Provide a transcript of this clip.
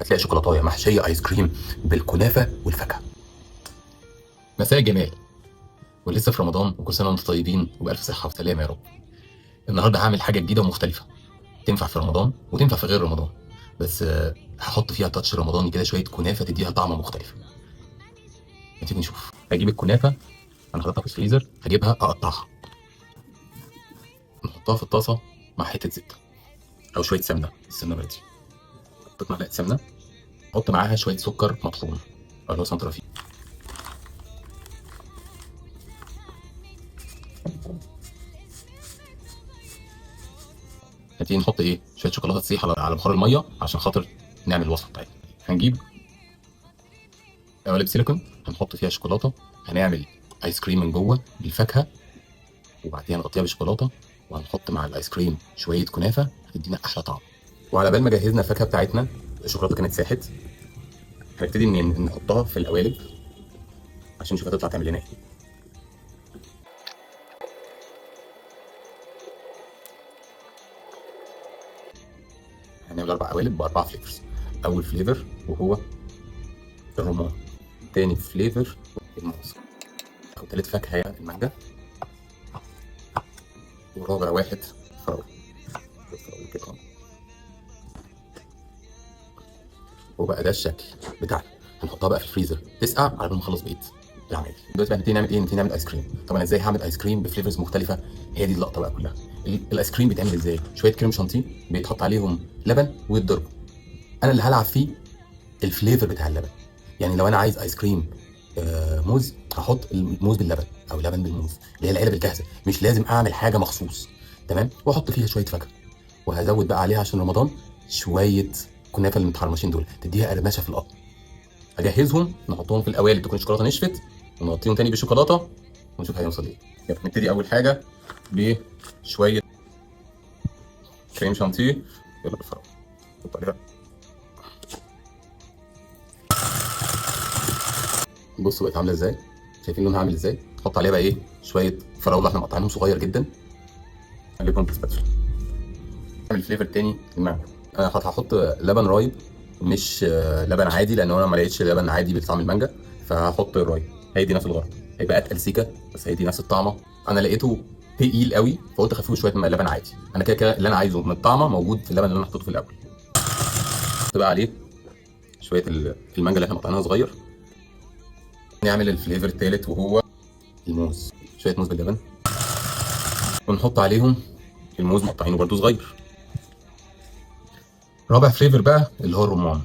هتلاقي شوكولاتايه محشيه ايس كريم بالكنافه والفاكهه. مساء الجمال، ولسه في رمضان، وكل سنه وانتم طيبين وبالف صحه وسلامه يا رب. النهارده هعمل حاجه جديده ومختلفه، تنفع في رمضان وتنفع في غير رمضان، بس هحط فيها تاتش رمضاني كده، شويه كنافه تديها طعم مختلف. ما تيجي نشوف. هجيب الكنافه، انا حاططها في الفريزر، هجيبها اقطعها، نحطها في الطاسه مع حته زبده او شويه سمنه، السمنه بلدي. حطيت معلقه سمنه، احط معاها شويه سكر مطحون اللي هو سنترافيل. هنبتدي نحط ايه، شويه شوكولاته تسيح على بخار الميه عشان خاطر نعمل الوصفه بتاعتنا. هنجيب قوالب سيليكون، هنحط فيها شوكولاته، هنعمل ايس كريم من جوه بالفاكهه، وبعدين نغطيها بالشوكولاته، وهنحط مع الايس كريم شويه كنافه هتدينا احلى طعم. وعلى بال ما جهزنا الفاكهه بتاعتنا، الشوكولاته كانت ساحت، هنبتدي نحطها في القوالب عشان نشوف هتطلع تعمل لنا ايه. هنعمل 4 قوالب ب4 فليفرز. اول فليفر وهو الرمان، تاني فليفر الموز، او تالت فاكهه هي المانجا، ورابع واحد فراوله. كده اهو. وبقى ده الشكل بتاعنا. هنحطها بقى في الفريزر تسقع على ما نخلص بقيه العمايل. دلوقتي بقى نبتدي نعمل ايه؟ نبتدي نعمل ايس كريم. طبعا ازاي هعمل ايس كريم بفليفرز مختلفه؟ هي دي اللقطه بقى كلها. الايس كريم بيتعمل ازاي؟ شويه كريم شانتيه بيتحط عليهم لبن ويتضربوا. انا اللي هلعب فيه الفليفر بتاع اللبن. يعني لو انا عايز ايس كريم موز، هحط الموز باللبن او لبن بالموز، اللي هي العلب الجاهزه، مش لازم اعمل حاجه مخصوص. تمام. واحط فيها شويه فاكهه، وهزود بقى عليها عشان رمضان شويه كنافه المتحرمشين دول، تديها قرمشه في القطن. اجهزهم، نحطهم في القوالب تكون الشوكولاته نشفت، ونغطيهم تاني بالشوكولاته، ونشوف هيوصل ايه. يلا نبتدي اول حاجه بشويه كريم شانتيه. يلا بالفراوله، نحط عليها. بصوا بقت عامله ازاي، شايفين لونها عامل ازاي؟ نحط عليها بقى ايه، شويه فراوله احنا مقطعينهم صغير جدا، نقلبهم في سباتشولا. نعمل فليفر تاني المانجا. انا هحط لبن رايب، مش لبن عادي، لان انا ما لقيتش لبن عادي بطعم المانجا، فهحط رايب. هيدي نفس الغرض، هيبقى اتقل سيكه بس هيدي نفس الطعمه. انا لقيته تقيل قوي فقلت اخففه شويه من لبن عادي. انا كده كده اللي انا عايزه من الطعمه موجود في اللبن اللي انا حطيته في الاول. نحط بقى عليه شويه المانجا اللي احنا مقطعينها صغير. نعمل الفليفر التالت وهو الموز، شويه موز باللبن، ونحط عليهم الموز مقطعينه برده صغير. رابع فليفر بقى اللي هو الرمان.